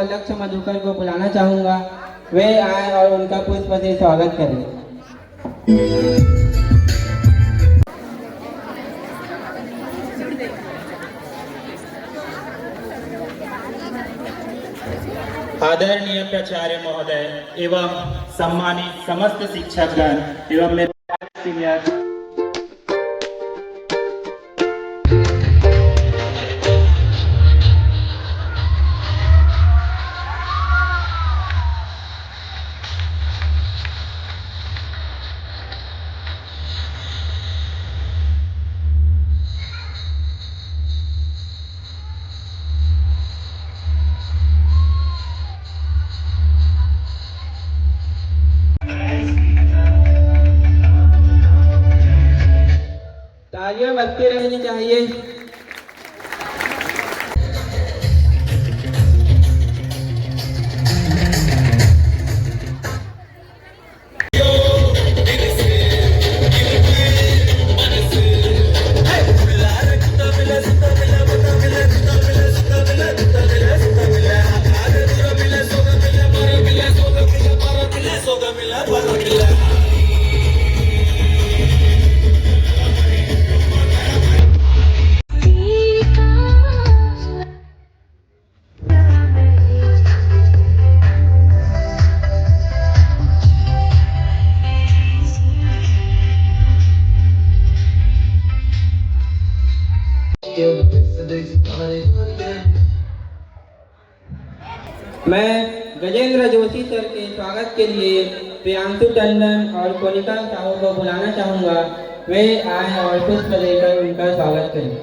लक्ष्य मधुकर को बुलाना चाहूंगा, वे आए और उनका पुष्प से स्वागत करें। आदरणीय प्राचार्य महोदय एवं सम्मानित समस्त शिक्षकगण एवं मेरे सीनियर तालियां बजती रहनी चाहिए। मैं गजेंद्र जोशी सर के स्वागत के लिए प्रियांशु टंडन और कोनिका साहू को बुलाना चाहूंगा, वे आए और पुष्प देकर उनका स्वागत करें।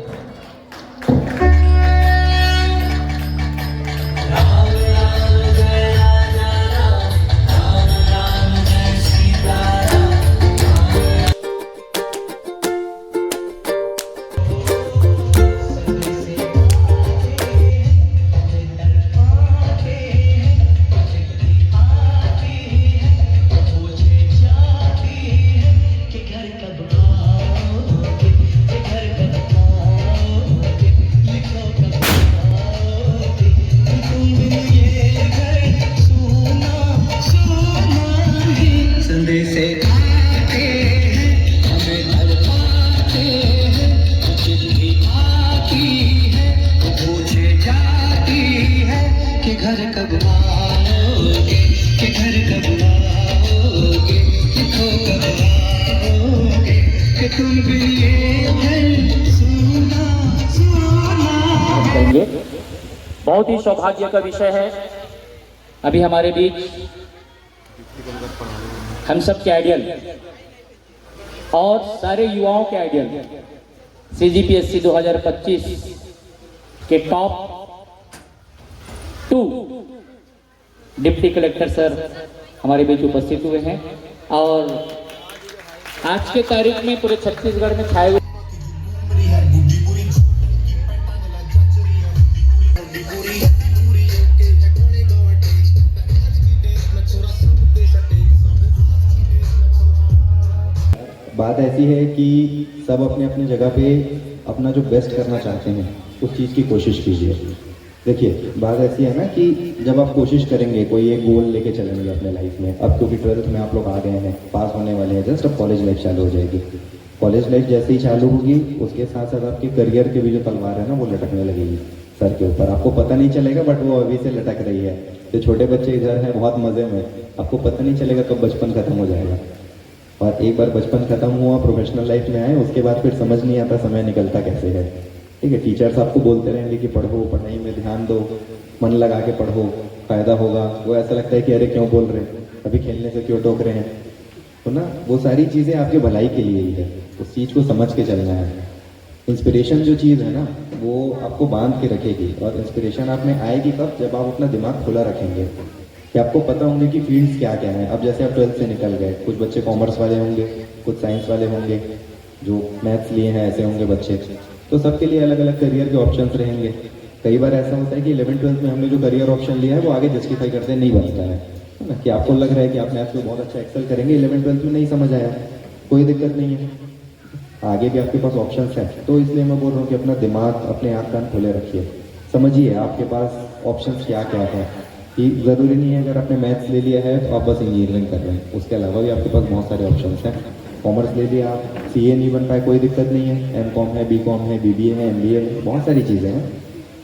बहुत ही सौभाग्य का विषय है। अभी हमारे बीच हम सब के आइडियल और सारे युवाओं के आइडियल CGPSC 2025 के टॉप 2 डिप्टी कलेक्टर सर हमारे बीच उपस्थित हुए हैं और आज के तारीख में पूरे छत्तीसगढ़ में छाए हुए बात ऐसी है कि सब अपने अपने जगह पे अपना जो बेस्ट करना चाहते हैं उस चीज़ की कोशिश कीजिए। देखिए बात ऐसी है ना कि जब आप कोशिश करेंगे, कोई एक गोल लेके चलेंगे अपने लाइफ में, अब क्योंकि 12th में आप लोग आ गए हैं, पास होने वाले हैं जस्ट, अब कॉलेज लाइफ चालू हो जाएगी। कॉलेज लाइफ जैसे ही चालू होगी उसके साथ साथ आपके करियर के भी जो तलवार है ना वो लटकने लगेगी सर के ऊपर। आपको पता नहीं चलेगा बट वो अभी से लटक रही है। तो छोटे बच्चे इधर हैं बहुत मज़े में, आपको पता नहीं चलेगा कब बचपन खत्म हो जाएगा। और एक बार बचपन खत्म हुआ, प्रोफेशनल लाइफ में आए, उसके बाद फिर समझ नहीं आता समय निकलता कैसे है। ठीक है, टीचर्स आपको बोलते रहेंगे कि पढ़ो, पढ़ाई में ध्यान दो, मन लगा के पढ़ो, फायदा होगा। वो ऐसा लगता है कि अरे क्यों बोल रहे हैं, अभी खेलने से क्यों टोक रहे हैं। तो ना वो सारी चीज़ें आपके भलाई के लिए ही है, उस चीज़ को समझ के चलना है। इंस्पिरेशन जो चीज़ है ना वो आपको बांध के रखेगी, और इंस्पिरेशन आप में आएगी कब, जब आप अपना दिमाग खुला रखेंगे कि आपको पता होंगे कि फील्ड्स क्या क्या हैं। अब जैसे आप 12th से निकल गए, कुछ बच्चे कॉमर्स वाले होंगे, कुछ साइंस वाले होंगे, जो मैथ्स लिए हैं ऐसे होंगे बच्चे, तो सबके लिए अलग अलग करियर के ऑप्शंस रहेंगे। कई बार ऐसा होता है कि 11th-12th में हमने जो करियर ऑप्शन लिया है वो आगे जस्टिफाई करते नहीं बनता है ना, कि आपको लग रहा है कि आप मैथ्स में बहुत अच्छा एक्सेल करेंगे, 11th-12th में नहीं समझ आया, कोई दिक्कत नहीं है, आगे भी आपके पास ऑप्शंस हैं। तो इसलिए मैं बोल रहा हूँ कि अपना दिमाग, अपने आँख कान खोले रखिए, समझिए आपके पास ऑप्शंस क्या क्या हैं। कि ज़रूरी नहीं है अगर आपने मैथ्स ले लिया है तो आप बस इंजीनियरिंग कर रहे हैं, उसके अलावा भी आपके पास बहुत सारे ऑप्शंस हैं। कॉमर्स ले लिया आप, सीए नहीं बन पाए कोई दिक्कत नहीं है, एमकॉम है, बीकॉम है, बीबीए है, एमबीए है, बहुत सारी चीज़ें हैं।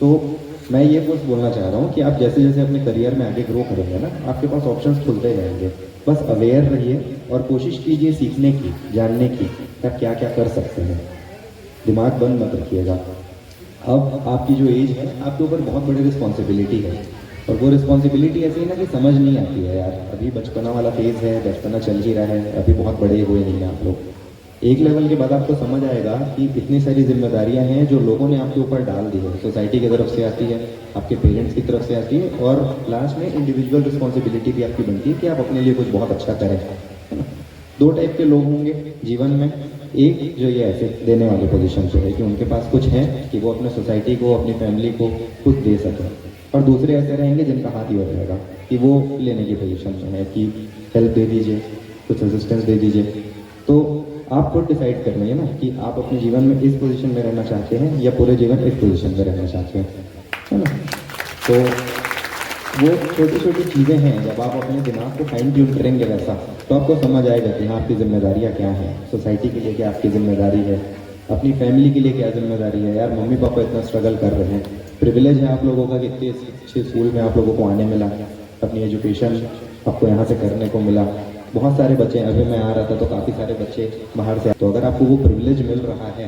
तो मैं ये बस बोलना चाह रहा हूँ कि आप जैसे जैसे अपने करियर में आगे ग्रो करेंगे ना, आपके पास ऑप्शंस खुलते जाएंगे। बस अवेयर रहिए और कोशिश कीजिए सीखने की, जानने की कि आप क्या क्या कर सकते हैं। दिमाग बंद मत रखिएगा। अब आपकी जो एज है, आपके ऊपर बहुत बड़ी रिस्पॉन्सिबिलिटी है, और वो रिस्पॉन्सिबिलिटी ऐसी है ना कि समझ नहीं आती है यार। अभी बचपना वाला फेज़ है, बचपना चल ही रहा है, अभी बहुत बड़े हुए नहीं हैं आप लोग। एक लेवल के बाद आपको समझ आएगा कि इतनी सारी जिम्मेदारियां हैं जो लोगों ने आपके ऊपर डाल दी है। सोसाइटी की तरफ से आती है, आपके पेरेंट्स की तरफ से आती है, और लास्ट में इंडिविजुअल रिस्पॉन्सिबिलिटी भी आपकी बनती है कि आप अपने लिए कुछ बहुत अच्छा करें, है ना। दो टाइप के लोग होंगे जीवन में। एक जो ये ऐसे देने वाले पोजीशन पे है कि उनके पास कुछ है कि वो अपने सोसाइटी को, अपनी फैमिली को कुछ दे सकें, और दूसरे ऐसे रहेंगे जिनका हाथ ही बढ़ जाएगा कि वो लेने की पोजीशन में है कि हेल्प दे दीजिए, कुछ असिस्टेंस दे दीजिए। तो आप खुद डिसाइड करना है ना कि आप अपने जीवन में इस पोजीशन में रहना चाहते हैं या पूरे जीवन इस पोजीशन में रहना चाहते हैं, है ना। तो वो छोटी छोटी चीज़ें हैं, जब आप अपने दिमाग को फाइन ट्यून करेंगे वैसा, तो आपको समझ आएगा कि हाँ आपकी जिम्मेदारियाँ क्या हैं, सोसाइटी के लिए क्या आपकी जिम्मेदारी है, अपनी फैमिली के लिए क्या जिम्मेदारी है। यार मम्मी पापा इतना स्ट्रगल कर रहे हैं, प्रिविलेज है आप लोगों का कि इतने अच्छे स्कूल में आप लोगों को आने मिला, अपनी एजुकेशन आपको यहाँ से करने को मिला। बहुत सारे बच्चे, अभी मैं आ रहा था तो काफ़ी सारे बच्चे बाहर से, तो अगर आपको वो प्रिविलेज मिल रहा है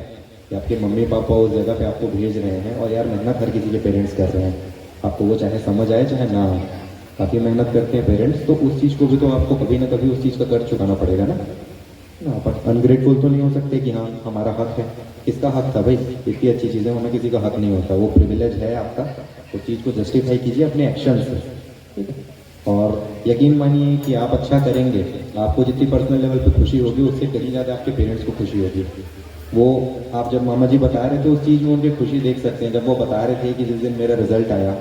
कि आपके मम्मी पापा उस जगह पे आपको भेज रहे हैं, और यार मेहनत हर किसी के पेरेंट्स कर रहे हैं, आपको वो चाहे समझ आए चाहे ना आए, काफ़ी मेहनत करते हैं पेरेंट्स, तो उस चीज़ को भी तो आपको कभी ना कभी उस चीज़ का कर चुकाना पड़ेगा ना। अपन अनग्रेटफुल तो नहीं हो सकते कि हाँ हमारा हक है। किसका हक था भाई? इतनी अच्छी चीज़ें होना किसी का हक नहीं होता, वो प्रिविलेज है आपका। उस चीज़ को जस्टिफाई कीजिए अपने एक्शन से, ठीक है। और यकीन मानिए कि आप अच्छा करेंगे, आपको जितनी पर्सनल लेवल पे खुशी होगी उससे कहीं ज़्यादा आपके पेरेंट्स को खुशी होगी। वो आप जब मामा जी बता रहे थे उस चीज़ में उनकी खुशी देख सकते हैं, जब वो बता रहे थे कि जिस दिन मेरा रिजल्ट आया,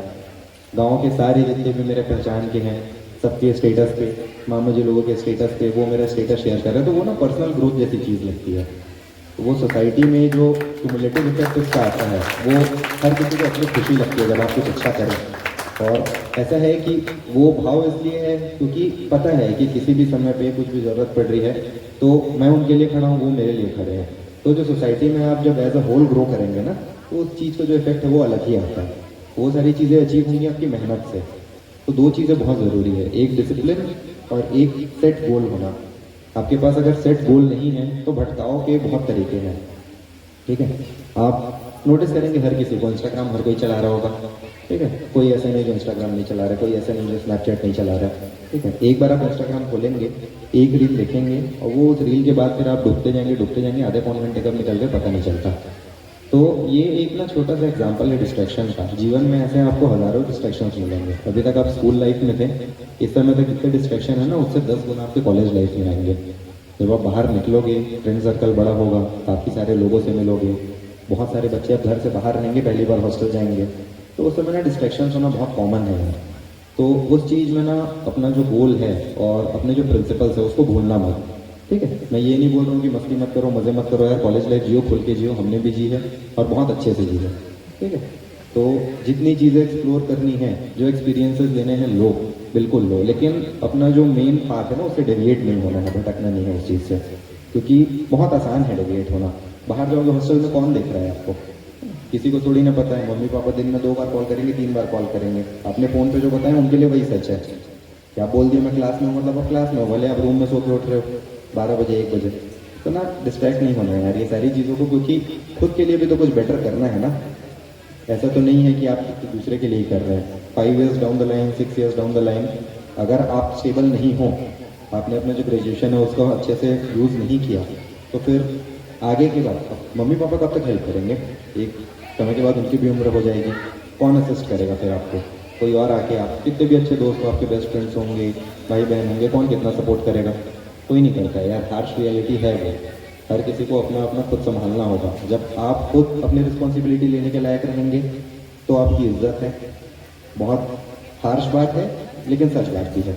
गांव के सारे जितने भी मेरे पहचान के हैं सबके स्टेटस पे, मामा जी लोगों के स्टेटस पे वो मेरा स्टेटस शेयर कर रहे हैं, तो वो ना पर्सनल ग्रोथ जैसी चीज़ लगती है। तो वो सोसाइटी में जो क्यूमुलेटिव इफेक्ट उसका आता है, वो हर किसी को अपनी खुशी लगती है जब आप कुछ अच्छा करें। और ऐसा है कि वो भाव इसलिए है क्योंकि पता है कि किसी भी समय पे कुछ भी ज़रूरत पड़ रही है तो मैं उनके लिए खड़ा हूँ, वो मेरे लिए खड़े हैं। तो जो सोसाइटी में आप जब एज अ होल ग्रो करेंगे ना, तो उस चीज़ का जो इफेक्ट है वो अलग ही आता है। वो सारी चीज़ें अचीव होंगी आपकी मेहनत से। तो दो चीज़ें बहुत ज़रूरी है, एक डिसिप्लिन और एक सेट गोल होना। आपके पास अगर सेट गोल नहीं है तो भटकाव के बहुत तरीके हैं, ठीक है। आप नोटिस करेंगे हर किसी को इंस्टाग्राम हर कोई चला रहा होगा, ठीक है। कोई ऐसा नहीं जो इंस्टाग्राम नहीं चला रहा है, कोई ऐसा नहीं जो स्नैपचैट नहीं चला रहा है, ठीक है। एक बार आप इंस्टाग्राम खोलेंगे, एक रील देखेंगे और वो उस रील के बाद फिर आप डूबते जाएंगे, आधे पौन घंटे कब निकल गए पता नहीं चलता। तो ये एक ना छोटा सा एग्जाम्पल है डिस्ट्रैक्शन का। जीवन में ऐसे आपको हज़ारों डिस्ट्रैक्शंस मिलेंगे। अभी तक आप स्कूल लाइफ में थे, इस समय तक कितने डिस्ट्रैक्शन है ना, उससे 10 गुना आपके कॉलेज लाइफ में आएंगे। जब आप बाहर निकलोगे, फ्रेंड सर्कल बड़ा होगा, काफ़ी सारे लोगों से मिलोगे, बहुत सारे बच्चे अब घर से बाहर रहेंगे, पहली बार हॉस्टल जाएंगे, तो उस समय ना डिस्ट्रैक्शन होना बहुत कॉमन है। तो उस चीज़ में ना अपना जो गोल है और अपने जो प्रिंसिपल्स है उसको भूलना मत, ठीक है। मैं ये नहीं बोल रहा हूँ कि मस्ती मत करो, मज़े मत करो, यार कॉलेज लाइफ जियो, खुल के जियो, हमने भी जी है और बहुत अच्छे से जी है, ठीक है। तो जितनी चीज़ें एक्सप्लोर करनी है, जो एक्सपीरियंसेस लेने हैं लो, बिल्कुल लो, लेकिन अपना जो मेन पाथ है ना उससे डेविएट नहीं होना है, भटकना नहीं है उस चीज़ से, क्योंकि बहुत आसान है डेविएट होना। बाहर जाओगे हॉस्टल में कौन देख रहा है आपको? किसी को थोड़ी ना पता है। मम्मी पापा दिन में 2 बार कॉल करेंगे, 3 बार कॉल करेंगे, अपने फ़ोन पे जो बताएं उनके लिए वही सच है। क्या बोल दिया मैं क्लास में हूँ, मतलब आप क्लास में हो, भले आप रूम में सो के उठ रहे हो 12 बजे 1 बजे, तो ना डिस्ट्रैक्ट नहीं होना है यार ये सारी चीज़ों को, क्योंकि खुद के लिए भी तो कुछ बेटर करना है ना। ऐसा तो नहीं है कि आप दूसरे के लिए ही कर रहे हैं। 5 years down the line, 6 years down the line, अगर आप स्टेबल नहीं हो, आपने अपना जो ग्रेजुएशन है उसको अच्छे से यूज़ नहीं किया, तो फिर आगे के बाद मम्मी पापा कब तक हेल्प करेंगे? एक समय के बाद उनकी भी उम्र हो जाएगी, कौन असिस्ट करेगा फिर आपको? कोई और आके, आप कितने भी अच्छे दोस्त हो, आपके बेस्ट फ्रेंड्स होंगे, भाई बहन होंगे, कौन कितना सपोर्ट करेगा? कोई नहीं करता है यार। हार्श रियलिटी है वो, हर किसी को अपना अपना खुद संभालना होगा। जब आप खुद अपनी रिस्पॉन्सिबिलिटी लेने के लायक रहेंगे तो आपकी इज्जत है। बहुत हार्श बात है लेकिन सच बात भी है।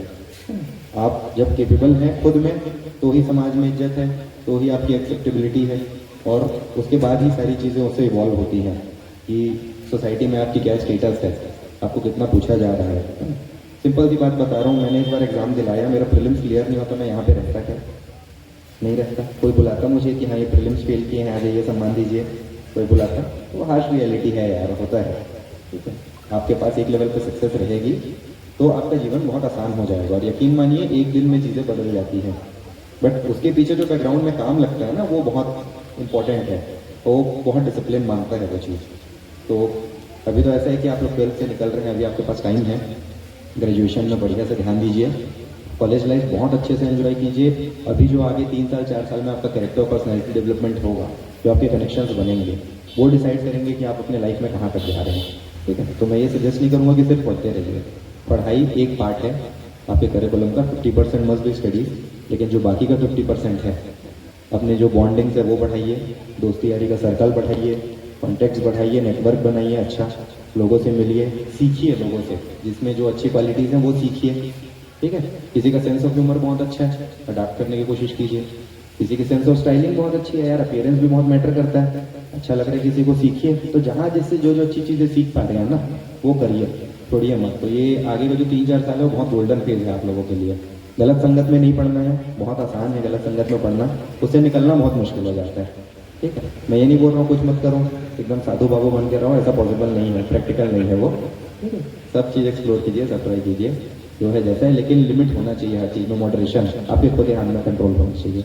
आप जब केपेबल हैं खुद में तो ही समाज में इज्जत है, तो ही आपकी एक्सेप्टेबिलिटी है, और उसके बाद ही सारी चीज़ें उससे इवॉल्व होती हैं कि सोसाइटी में आपकी क्या स्टेटस है, आपको कितना पूछा जा रहा है। सिंपल सी बात बता रहा हूँ, मैंने एक बार एग्जाम दिलाया, मेरा प्रीलिम्स क्लियर नहीं होता, मैं यहाँ पे रहता क्या? नहीं रहता। कोई बुलाता मुझे कि हाँ ये प्रीलिम्स फेल किए हैं, आ जाइए सम्मान दीजिए, कोई बुलाता? तो हार्श रियलिटी है यार, होता है। ठीक है, आपके पास एक लेवल पे सक्सेस रहेगी तो आपका जीवन बहुत आसान हो जाएगा, और यकीन मानिए एक दिन में चीज़ें बदल जाती हैं। बट उसके पीछे जो बैकग्राउंड में काम लगता है ना, वो बहुत इंपॉर्टेंट है, वो बहुत डिसिप्लिन मांगता है वो चीज़। तो अभी तो ऐसा है कि आप लोग 12th से निकल रहे हैं, अभी आपके पास टाइम है, ग्रेजुएशन में बढ़िया से ध्यान दीजिए, कॉलेज लाइफ बहुत अच्छे से एंजॉय कीजिए। अभी जो आगे 3 साल 4 साल में आपका कैरेक्टर और पर्सनैलिटी डेवलपमेंट होगा, जो आपके कनेक्शंस बनेंगे, वो डिसाइड करेंगे कि आप अपने लाइफ में कहाँ तक जा रहे हैं। ठीक है, तो मैं ये सजेस्ट नहीं करूँगा कि सिर्फ पढ़ते रहिए, पढ़ाई एक पार्ट है आपके करिकुलम का, 50% मस्ट बी स्टडीज, लेकिन जो बाकी का 50% है, अपने जो बॉन्डिंग्स है वो बढ़ाइए, दोस्ती यारी का सर्कल बढ़ाइए, कॉन्टेक्ट्स बढ़ाइए, नेटवर्क बनाइए, अच्छा लोगों से मिलिए, सीखिए लोगों से, जिसमें जो अच्छी क्वालिटीज़ हैं वो सीखिए। ठीक है, किसी का सेंस ऑफ ह्यूमर बहुत अच्छा है, अडाप्ट करने की कोशिश कीजिए। किसी की सेंस ऑफ स्टाइलिंग बहुत अच्छी है यार, अपीयरेंस भी बहुत मैटर करता है, अच्छा लग रहा है किसी को, सीखिए। तो जहाँ जिससे जो जो अच्छी चीज़ें सीख पा रहे हैं ना, वो करिए, छोड़िए मत। तो ये आगे का जो 3-4 साल है वो बहुत गोल्डन फेज है आप लोगों के लिए। गलत संगत में नहीं पढ़ना है, बहुत आसान है गलत संगत में पढ़ना, उससे निकलना बहुत मुश्किल हो जाता है। ठीक है, मैं ये नहीं बोल रहा हूँ कुछ मत करो, एकदम साधु बाबू बन के रहो, ऐसा पॉसिबल नहीं है, प्रैक्टिकल नहीं है वो। ठीक है, सब चीज़ एक्सप्लोर कीजिए, सब ट्राई कीजिए, जो है जैसा है, लेकिन लिमिट होना चाहिए हर चीज़ में, मॉडरेशन, आपके खुद ध्यान में कंट्रोल होना चाहिए।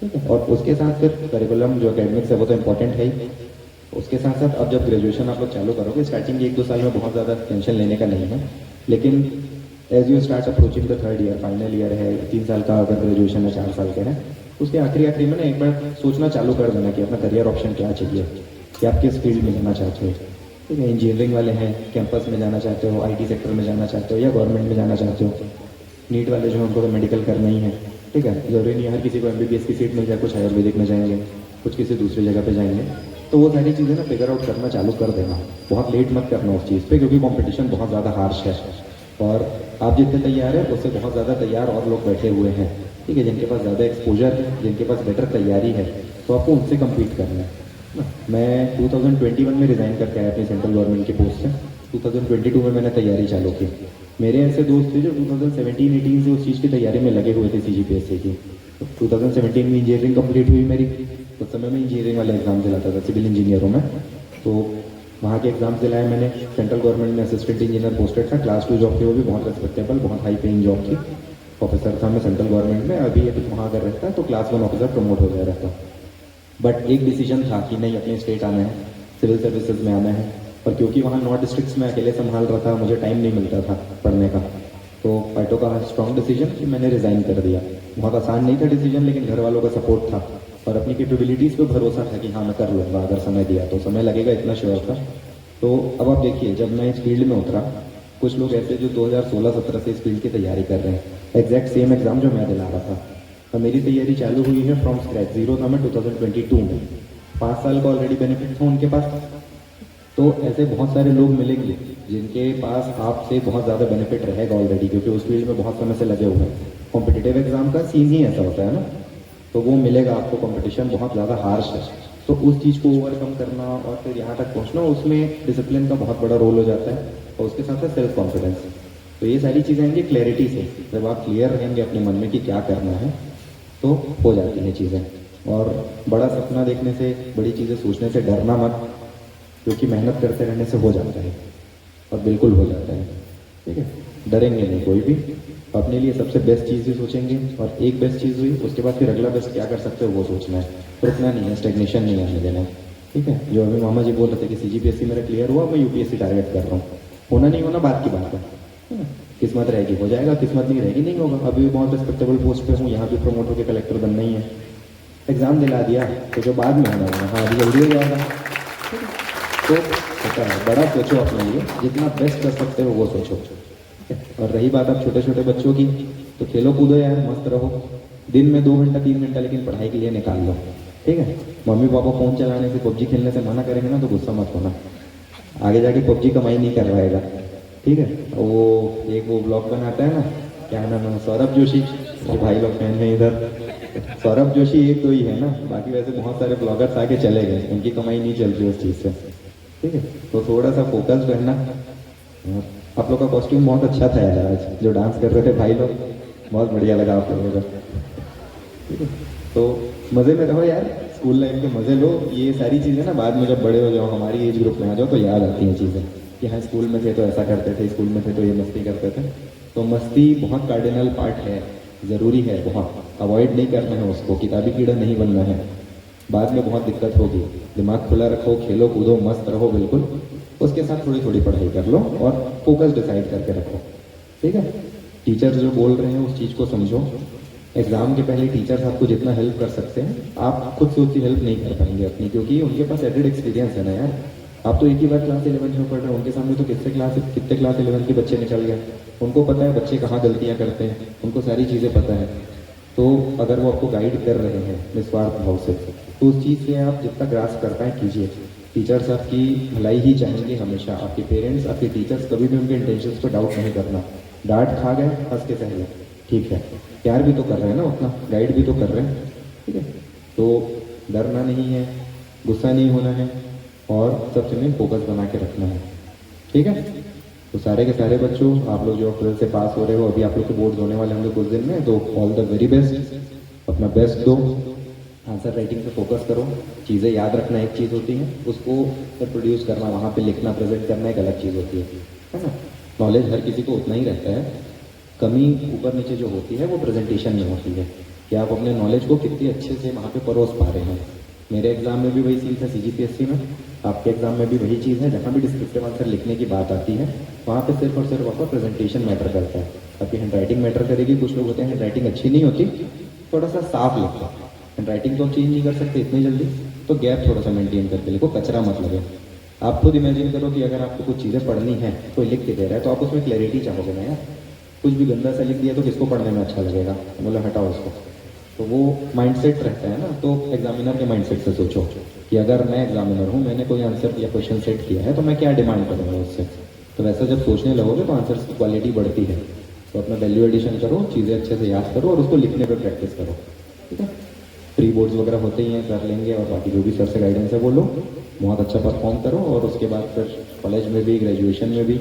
ठीक है, और उसके साथ फिर करिकुलम जो एकेडमिक्स है वो तो इम्पोर्टेंट है ही, उसके साथ साथ अब जब ग्रेजुएशन आप लोग चालू करोगे, स्टार्टिंग के 1-2 साल में बहुत ज़्यादा टेंशन लेने का नहीं है, लेकिन as you start approaching the 3rd year, final year है, 3 साल का अगर ग्रेजुएशन है, 4 साल का है, उसके आखिरी में ना एक बार सोचना चालू कर देना कि अपना करियर ऑप्शन क्या चाहिए, कि आप किस फील्ड में जाना चाहते हो। ठीक है, इंजीनियरिंग वाले हैं, कैंपस में जाना चाहते हो, IT सेक्टर में जाना चाहते हो, या गवर्नमेंट में जाना चाहते हो। नीट वाले जो हैं उनको तो मेडिकल करना ही है। ठीक है, ज़रूरी नहीं है हर किसी को MBBS की सीट मिल जाए, कुछ आयुर्वेदिक में जाएंगे, कुछ किसी दूसरी जगह पे जाएंगे। तो वो सारी चीज़ें ना फिगर आउट करना चालू कर देना, बहुत लेट मत करना उस चीज़ पे, क्योंकि कंपटीशन बहुत ज़्यादा हार्श है, और आप जितने तैयार हैं उससे बहुत ज़्यादा तैयार और लोग बैठे हुए हैं। ठीक है, जिनके पास ज़्यादा एक्सपोजर है, जिनके पास बेटर तैयारी है, तो आपको उनसे कम्पीट करना है ना। मैं 2021 में रिज़ाइन करके आया अपनी सेंट्रल गवर्नमेंट की पोस्ट से, 2022 में मैंने तैयारी चालू की। मेरे ऐसे दोस्त थे जो 2017-18 से उस चीज़ की तैयारी में लगे हुए थे, CGPSC की। 2017 में इंजीनियरिंग कंप्लीट हुई मेरी, उस समय में इंजीनियरिंग वाले एग्जाम दिलाता था सिविल इंजीनियरों में, तो वहाँ के एग्जाम दिलाए मैंने। सेंट्रल गवर्नमेंट में असिस्टेंट इंजीनियर पोस्टेड था, क्लास 2 जॉब थी, वो भी बहुत रेस्पेक्टेबल, बहुत हाई पेइंग जॉब थी। ऑफिसर था मैं सेंट्रल गवर्नमेंट में, अभी वहाँ अगर रहता तो क्लास 1 ऑफिसर प्रमोट हो गया रहता। बट एक डिसीजन था कि नहीं, अपने स्टेट आना है, सिविल सर्विसेज में आना है, और क्योंकि वहाँ 9 डिस्ट्रिक्ट्स में अकेले संभाल रहा था, मुझे टाइम नहीं मिलता था पढ़ने का, तो पार्टो का स्ट्रॉन्ग डिसीजन कि मैंने रिज़ाइन कर दिया। बहुत आसान नहीं था डिसीजन, लेकिन घर वालों का सपोर्ट था और अपनी कैपेबिलिटीज़ पे भरोसा था कि हाँ मैं कर लूँगा, अगर समय दिया तो, समय लगेगा इतना श्योर था। तो अब आप देखिए, जब मैं इस फील्ड में उतरा, कुछ लोग ऐसे जो 2016-17 से इस फील्ड की तैयारी कर रहे हैं, एग्जैक्ट सेम एग्जाम जो मैं दिला रहा था, और मेरी तैयारी चालू हुई है फ्रॉम स्क्रैच, जीरो था मैं 2022 में, 5 साल का ऑलरेडी बेनिफिट था उनके पास। तो ऐसे बहुत सारे लोग मिलेंगे जिनके पास आपसे बहुत ज़्यादा बेनिफिट रहेगा ऑलरेडी, क्योंकि उस फील्ड में बहुत समय से लगे हुए हैं। कॉम्पिटिटिव एग्जाम का सीन ही ऐसा होता है ना, तो वो मिलेगा आपको, कंपटीशन बहुत ज़्यादा हार्श है, तो उस चीज़ को ओवरकम करना और फिर यहाँ तक पहुँचना, उसमें डिसिप्लिन का बहुत बड़ा रोल हो जाता है, और उसके साथ साथ सेल्फ कॉन्फिडेंस। तो ये सारी चीज़ें आएंगी क्लैरिटी से, जब आप क्लियर रहेंगे अपने मन में कि क्या करना है, तो हो जाती हैं चीज़ें। और बड़ा सपना देखने से, बड़ी चीज़ें सोचने से डरना मत, क्योंकि मेहनत करते रहने से हो जाता है, और बिल्कुल हो जाता है। ठीक है, डरेंगे नहीं कोई भी, अपने लिए सबसे बेस्ट चीज़ ही सोचेंगे, और एक बेस्ट चीज़ हुई उसके बाद फिर अगला बेस्ट क्या कर सकते हो वो सोचना है, रुकना नहीं है, स्टेग्नेशन नहीं आने देना है। ठीक है, जो अभी मामा जी बोल रहे थे कि CGPSC मेरा क्लियर हुआ, मैं UPSC टारगेट कर रहा हूँ, होना नहीं होना बात की बात है ना, किस्मत रहेगी हो जाएगा, किस्मत नहीं रहेगी नहीं होगा। अभी भी बहुत रिस्पेक्टेबल पोस्ट पे हूँ, यहाँ भी प्रमोट होकर कलेक्टर बनना ही है, एग्जाम दिला दिया तो जो बाद में होना है, हाँ अभी जल्दी हो जाएगा। तो होता है, बड़ा सोचो अपने लिए, जितना बेस्ट कर सकते हो वो सोचो। और रही बात आप छोटे छोटे बच्चों की, तो खेलो कूदो यार, मस्त रहो, दिन में 2 घंटा 3 घंटा लेकिन पढ़ाई के लिए निकाल लो। ठीक है, मम्मी पापा फ़ोन चलाने से, PUBG खेलने से मना करेंगे ना, तो गुस्सा मत होना, आगे जाके PUBG कमाई नहीं करवाएगा। ठीक है, वो एक वो ब्लॉग बनाता है ना, क्या नाम है, सौरभ जोशी, जो भाई लोग फैन है इधर, सौरभ जोशी एक तो ही है ना, बाकी वैसे बहुत सारे ब्लॉगर्स आके चले गए, उनकी कमाई नहीं चल रही उस चीज़ से। ठीक है, तो थोड़ा सा फोकस रहना, आप लोग का कॉस्ट्यूम बहुत अच्छा था यार आज, जो डांस कर रहे थे भाई लोग, बहुत बढ़िया लगा आप लोगों का। ठीक है, तो मज़े में रहो यार, स्कूल लाइफ के मज़े लो। ये सारी चीज़ें ना बाद में जब बड़े हो जाओ, हमारी एज ग्रुप में आ जाओ, तो याद आती हैं चीज़ें कि हाँ स्कूल में थे तो ऐसा करते थे, स्कूल में थे तो ये मस्ती करते थे। तो मस्ती बहुत कार्डिनल पार्ट है, ज़रूरी है, बहुत अवॉइड नहीं करना है उसको, किताबी कीड़ा नहीं बनना है। बाद में बहुत दिक्कत होगी, दिमाग खुला रखो, खेलो कूदो, मस्त रहो बिल्कुल। उसके साथ थोड़ी थोड़ी पढ़ाई कर लो और फोकस डिसाइड करके रखो। ठीक है, टीचर्स जो बोल रहे हैं उस चीज़ को समझो। एग्जाम के पहले टीचर्स आपको जितना हेल्प कर सकते हैं, आप खुद से उतनी हेल्प नहीं कर पाएंगे अपनी, क्योंकि उनके पास एडेड एक्सपीरियंस है ना यार। आप तो एक ही बार क्लास 11 में पढ़ रहे हो, उनके सामने तो कितने क्लास 11 के बच्चे निकल गए, उनको पता है बच्चे कहाँ गलतियाँ करते हैं, उनको सारी चीज़ें पता है। तो अगर वो आपको गाइड कर रहे हैं निस्वार्थ भाव से, तो उस चीज़ से आप जितना ग्रास्प कर पाएँ कीजिए। टीचर्स आपकी भलाई ही चाहेंगे हमेशा, आपके पेरेंट्स, आपके टीचर्स, कभी भी उनके इंटेंशंस पर डाउट नहीं करना। डांट खा गए हंस के सहले, ठीक है, प्यार भी तो कर रहे हैं ना उतना, गाइड भी तो कर रहे हैं। ठीक है, तो डरना नहीं है, गुस्सा नहीं होना है, और सबसे मेन फोकस बना के रखना है। ठीक है, तो सारे के सारे बच्चों, आप लोग जो 12th से पास हो रहे हो, अभी आप लोग के बोर्ड होने वाले होंगे कुछ दिन में, तो ऑल द वेरी बेस्ट, अपना बेस्ट दो, आंसर राइटिंग पे फोकस करो। चीज़ें याद रखना एक चीज़ होती है, उसको प्रोड्यूस करना, वहाँ पे लिखना, प्रेजेंट करना एक अलग चीज़ होती है ना। नॉलेज हर किसी को उतना ही रहता है, कमी ऊपर नीचे जो होती है वो प्रेजेंटेशन में होती है, कि आप अपने नॉलेज को कितनी अच्छे से वहाँ पे परोस पा रहे हैं। मेरे एग्जाम में भी वही चीज़ है, CGPSC में, आपके एग्जाम में भी वही चीज़ है। जहाँ भी डिस्क्रिप्टिव आंसर लिखने की बात आती है, वहाँ पे सिर्फ और सिर्फ आपका प्रेजेंटेशन मैटर करता है, आपकी हैंड राइटिंग मैटर करेगी। कुछ लोग होते हैं हैंड राइटिंग अच्छी नहीं होती, थोड़ा सा साफ लिखो, हैंड राइटिंग तो आप चेंज नहीं कर सकते इतनी जल्दी, तो गैप थोड़ा सा मेंटेन करके लिखो, कचरा मत लगे। आप खुद इमेजिन करो कि अगर आपको कुछ चीज़ें पढ़नी है, कोई लिख के दे रहा है, तो आप उसमें क्लैरिटी चाहोगे ना यार। कुछ भी गंदा सा लिख दिया तो किसको पढ़ने में अच्छा लगेगा, बोले हटाओ उसको। तो वो माइंडसेट रहता है ना, तो एग्जामिनर के माइंडसेट से सोचो कि अगर मैं एग्जामिनर हूँ, मैंने कोई आंसर या क्वेश्चन सेट किया है, तो मैं क्या डिमांड करूँगा उससे। तो वैसा जब सोचने लगोगे तो आंसर की क्वालिटी बढ़ती है। तो अपना वैल्यू एडिशन करो, चीज़ें अच्छे से याद करो और उसको लिखने पर प्रैक्टिस करो। ठीक है, प्री बोर्ड्स वगैरह होते ही हैं, कर लेंगे, और बाकी जो भी सर से गाइडेंस है वो लो, बहुत अच्छा परफॉर्म करो, और उसके बाद फिर कॉलेज में भी, ग्रेजुएशन में भी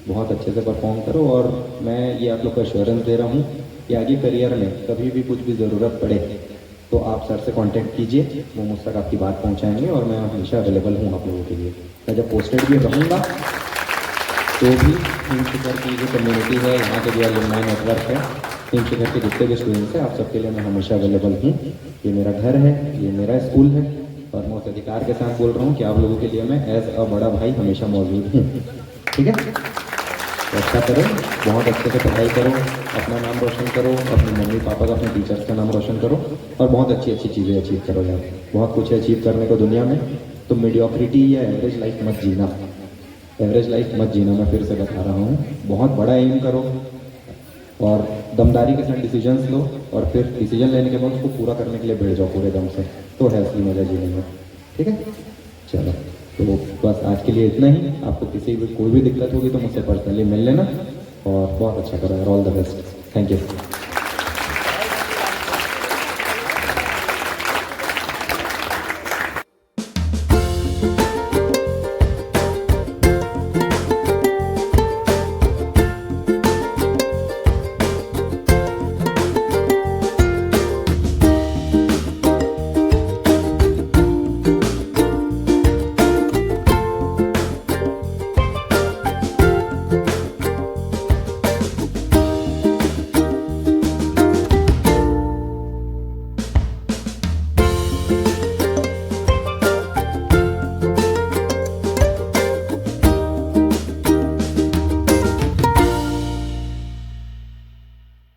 बहुत अच्छे से परफॉर्म करो। और मैं ये आप लोग को एश्योरेंस दे रहा हूँ कि आगे करियर में कभी भी कुछ भी ज़रूरत पड़े तो आप सर से कांटेक्ट कीजिए, वो मुझ तक आपकी बात पहुँचाएंगे, और मैं हमेशा अवेलेबल हूँ आप लोगों के लिए। मैं जब पोस्टेड भी रहूँगा तो भी टीम शिखर की जो कम्युनिटी है, यहाँ के जो अलुमनाई नेटवर्क है, टीम शिखर के जितने भी स्टूडेंट्स हैं, आप सबके लिए मैं हमेशा अवेलेबल हूँ। ये मेरा घर है, ये मेरा स्कूल है, और मैं उस अधिकार के साथ बोल रहा हूँ कि आप लोगों के लिए मैं एज अ बड़ा भाई हमेशा मौजूद हूँ। ठीक है, तो अच्छा करो, बहुत अच्छे से पढ़ाई करो, अपना नाम रोशन करो, अपने मम्मी पापा का, अपने टीचर्स का नाम रोशन करो, और बहुत अच्छी अच्छी चीज़ें अचीव करो यार। बहुत कुछ है अचीव करने को दुनिया में, तो मीडियोक्रिटी या एवरेज लाइफ मत जीना, एवरेज लाइफ मत जीना, मैं फिर से बता रहा हूँ। बहुत बड़ा एम करो और दमदारी के साथ डिसीजंस लो, और फिर डिसीजन लेने के बाद उसको पूरा करने के लिए बैठ जाओ पूरे दम से, तो है असली मजा जीने में। ठीक है, चलो, तो बस आज के लिए इतना ही। आपको किसी भी कोई भी दिक्कत होगी तो मुझसे पर्सनली मिल लेना, और बहुत अच्छा करो यार, all the best, thank you.